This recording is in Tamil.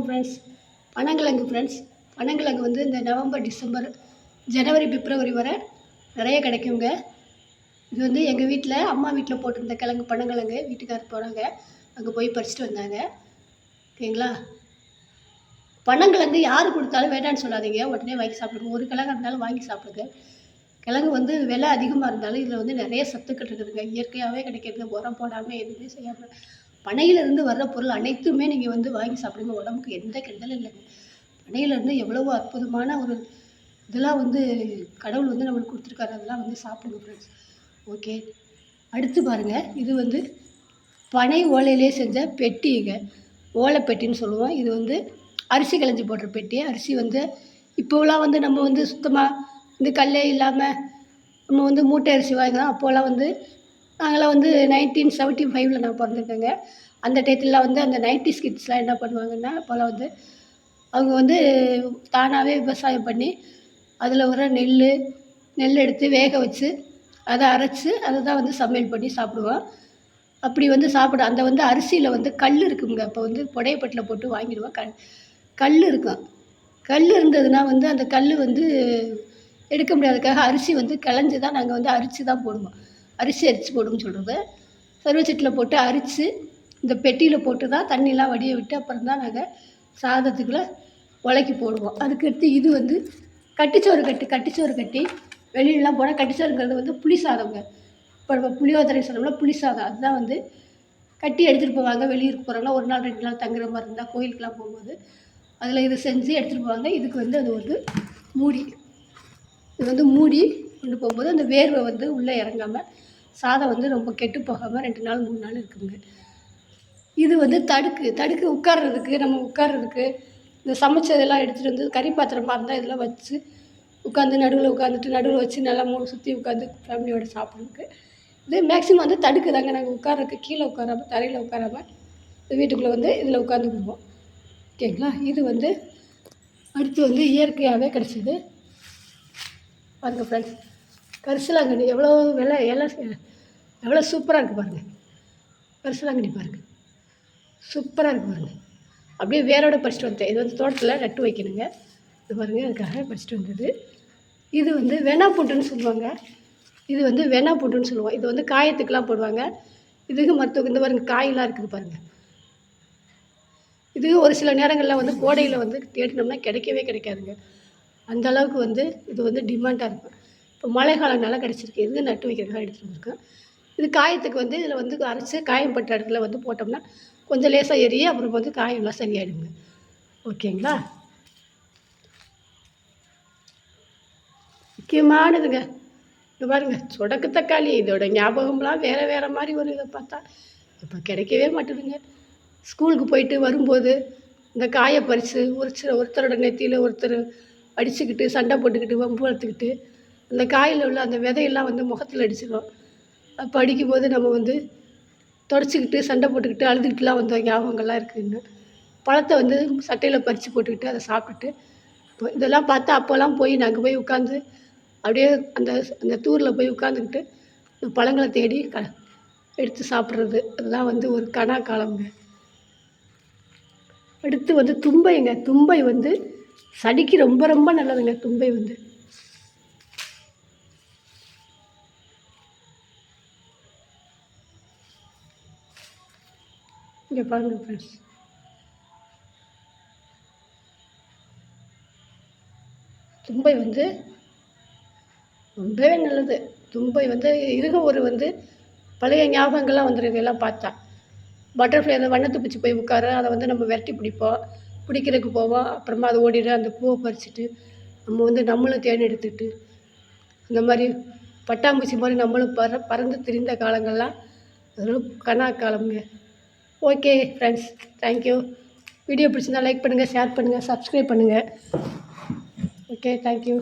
ஃப்ரெண்ட்ஸ், பனங்கிழங்கு வந்து இந்த நவம்பர், டிசம்பர், ஜனவரி, பிப்ரவரி வரை நிறைய கிடைக்குங்க. இது வந்து எங்கள் வீட்டில் அம்மா வீட்டில் போட்டிருந்த பனங்கிழங்கு வீட்டுக்காரர் போனாங்க, அங்கே போய் பறிச்சுட்டு வந்தாங்க. ஓகேங்களா? பனங்கிழங்கு யார் கொடுத்தாலும் வேண்டான்னு சொல்லாதீங்க, உடனே வாங்கி சாப்பிடுங்க. ஒரு கிழங்கு இருந்தாலும் வாங்கி சாப்பிடுங்க. கிழங்கு வந்து விலை அதிகமாக இருந்தாலும் இதில் வந்து நிறைய சத்துக்கள் இருக்குதுங்க. இயற்கையாகவே கிடைக்கிறது, உரம் போடாமல் எதுவுமே செய்யாமல். பனையிலிருந்து வர்ற பொருள் அனைத்துமே நீங்கள் வந்து வாங்கி சாப்பிடுங்க. உடம்புக்கு எந்த கெடுதலும் இல்லைங்க. பனையிலேருந்து எவ்வளவோ அற்புதமான ஒரு இதெல்லாம் வந்து கடவுள் வந்து நம்மளுக்கு கொடுத்துருக்காரு. அதெல்லாம் வந்து சாப்பிடுங்க ஃப்ரெண்ட்ஸ். ஓகே, அடுத்து பாருங்கள். இது வந்து பனை ஓலையிலே செஞ்ச பெட்டிங்க. ஓலை பெட்டின்னு சொல்லுவோம். இது வந்து அரிசி களைஞ்சி போடுற பெட்டி. அரிசி வந்து இப்போலாம் வந்து நம்ம வந்து சுத்தமாக இந்த கல்லே இல்லாமல் நம்ம வந்து மூட்டை அரிசி வாங்கிக்கலாம். அப்போலாம் வந்து நாங்களாம் வந்து 1975 நான் பிறந்திருக்கேங்க. அந்த டயத்துலலாம் வந்து அந்த 90s கிட்ஸ்லாம் என்ன பண்ணுவாங்கன்னா, அப்போலாம் வந்து அவங்க வந்து தானாகவே விவசாயம் பண்ணி அதில் வர நெல் எடுத்து வேக வச்சு அதை அரைச்சி அதை தான் வந்து சமையல் பண்ணி சாப்பிடுவோம். அப்படி வந்து அந்த வந்து அரிசியில் வந்து கல் இருக்குங்க. அப்போ வந்து புடையப்பட்டில் போட்டு வாங்கிடுவோம். கல் இருக்கும். கல் இருந்ததுன்னா வந்து அந்த கல் வந்து எடுக்க முடியாததுக்காக அரிசி வந்து கிளஞ்சி தான் நாங்கள் வந்து அரிச்சு தான் போடுவோம். அரிசி அரிச்சு போடுவோம்னு சொல்கிறது. சர்வச்சட்டில் போட்டு அரிச்சு இந்த பெட்டியில் போட்டு தான் தண்ணிலாம் வடிய விட்டு அப்புறம் தான் நாங்கள் சாதத்துக்குள்ளே உலக்கி போடுவோம். அதுக்கடுத்து இது வந்து கட்டிச்சோறு கட்டி வெளியிலலாம் போனால் கட்டிச்சோறுங்கிறது வந்து புளி சாதங்க. இப்போ நம்ம புளியோதரை சொன்னோம்னா புளி சாதம். அதுதான் வந்து கட்டி எடுத்துகிட்டு போவாங்க. வெளியூருக்கு போகிறாங்கன்னா 1 நாள் 2 நாள் தங்குற மாதிரி இருந்தால் கோயிலுக்கெலாம் போகும்போது அதில் இது செஞ்சு எடுத்துகிட்டு போவாங்க. இதுக்கு வந்து அது வந்து மூடி, இது வந்து மூடி கொண்டு போகும்போது அந்த வேர்வை வந்து உள்ளே இறங்காமல் சாதம் வந்து ரொம்ப கெட்டு போகாமல் 2 நாள் 3 நாள் இருக்குங்க. இது வந்து தடுக்கு உட்கார்றதுக்கு இந்த சமைச்சதெல்லாம் எடுத்துகிட்டு வந்து கறி பாத்திரமாக இருந்தால் இதெல்லாம் வச்சு உட்காந்து நடுவில் வச்சு நல்லா 3 சுற்றி உட்காந்து ஃபேமிலியோடு சாப்பிட்றதுக்கு. இது மேக்ஸிமம் வந்து தடுக்கு தாங்க. நாங்கள் உட்கார்றதுக்கு கீழே உட்காராமல் தரையில் உட்காராமல் வீட்டுக்குள்ளே வந்து இதில் உட்காந்துக்குவோம். ஓகேங்களா? இது வந்து அடுத்து வந்து இயற்கையாகவே கிடச்சிது. பாருங்க ஃப்ரெண்ட்ஸ், கரிசலாங்கண்ணி எவ்வளோ விலை எவ்வளோ சூப்பராக இருக்குது பாருங்கள். கரிசலாங்கண்ணி பாருங்கள், சூப்பராக இருக்குது பாருங்கள். அப்படியே வேரோட பறிச்சிட்டு வந்துட்டேன். இது வந்து தோட்டத்தில் நட்டு வைக்கணுங்க. இது பாருங்கள், அதுக்காக பறிச்சிட்டு வந்தது. இது வந்து வெண்ணாப்பூண்டுன்னு சொல்லுவாங்க. இது வந்து காயத்துக்கெலாம் போடுவாங்க. இதுக்கு மருத்துவம். இந்த பாருங்கள், காயெல்லாம் இருக்குது பாருங்கள். இது ஒரு சில நேரங்களில் வந்து கோடையில் வந்து தேடினோம்னா கிடைக்கவே கிடைக்காதுங்க. அந்த அளவுக்கு வந்து இது வந்து டிமாண்டாக இருக்கும். இப்போ மழை காலம்னால கிடச்சிருக்கு. இது நட்டு வைக்கிறதுக்காக எடுத்துகிட்டு வந்திருக்கேன். இது காயத்துக்கு வந்து இதில் வந்து அரைச்சி காயம் பட்ட இடத்துல வந்து போட்டோம்னா கொஞ்சம் லேசாக எரிய, அப்புறம் வந்து காயம்லாம் சரியாயிடுங்க. ஓகேங்களா? முக்கியமானதுங்க. இது பாருங்கள், சொடக்கு தக்காளி. இதோட ஞாபகம்லாம் வேறு மாதிரி ஒரு இதை பார்த்தா இப்போ கிடைக்கவே மாட்டேதுங்க. ஸ்கூலுக்கு போயிட்டு வரும்போது இந்த காயை பறித்து ஒருத்தரோட நெத்தியில் ஒருத்தர் அடிச்சுக்கிட்டு சண்டை போட்டுக்கிட்டு வம்பு வளர்த்துக்கிட்டு அந்த காயில் உள்ள அந்த விதையெல்லாம் வந்து முகத்தில் அடிச்சிடும். அப்போ அடிக்கும்போது நம்ம வந்து தொடச்சிக்கிட்டு சண்டை போட்டுக்கிட்டு அழுதுகிட்டுலாம் வந்த ஞாபகங்கள்லாம் இருக்குது. இன்னும் பழத்தை வந்து சட்டையில் பறித்து போட்டுக்கிட்டு அதை சாப்பிட்டுட்டு இதெல்லாம் பார்த்தா அப்போல்லாம் போய் நாங்கள் போய் உட்காந்து அப்படியே அந்த தூரில் போய் உட்காந்துக்கிட்டு பழங்களை தேடி எடுத்து சாப்பிட்றது. அதெல்லாம் வந்து ஒரு கனா காலங்க. அடுத்து வந்து தும்பை வந்து சளிக்கு ரொம்ப ரொம்ப நல்லதுங்க. தும்பை வந்து இங்கே பாருங்கள் ஃப்ரெண்ட்ஸ், தும்பை வந்து ரொம்பவே நல்லது. தும்பை வந்து ஒரு வந்து பழைய ஞாபகங்கள்லாம் வந்துடுது எல்லாம் பார்த்தா. பட்டர்ஃப்ளை அந்த வண்ணத்து பூச்சி போய் உட்கார, அதை வந்து நம்ம விரட்டி பிடிக்கிறதுக்கு போவோம். அப்புறமா அது ஓடிடும். அந்த பூவை பறிச்சுட்டு நம்ம வந்து நம்மளும் தேடி எடுத்துக்கிட்டு இந்த மாதிரி பட்டாம்பூச்சி மாதிரி நம்மளும் பறந்து திரிந்த காலங்கள்லாம் ஒரு கனா காலம்ங்க. Okay friends, thank you. வீடியோ பிடிச்சிருந்தா லைக் பண்ணுங்கள், ஷேர் பண்ணுங்கள், சப்ஸ்கிரைப் பண்ணுங்கள். Okay, thank you.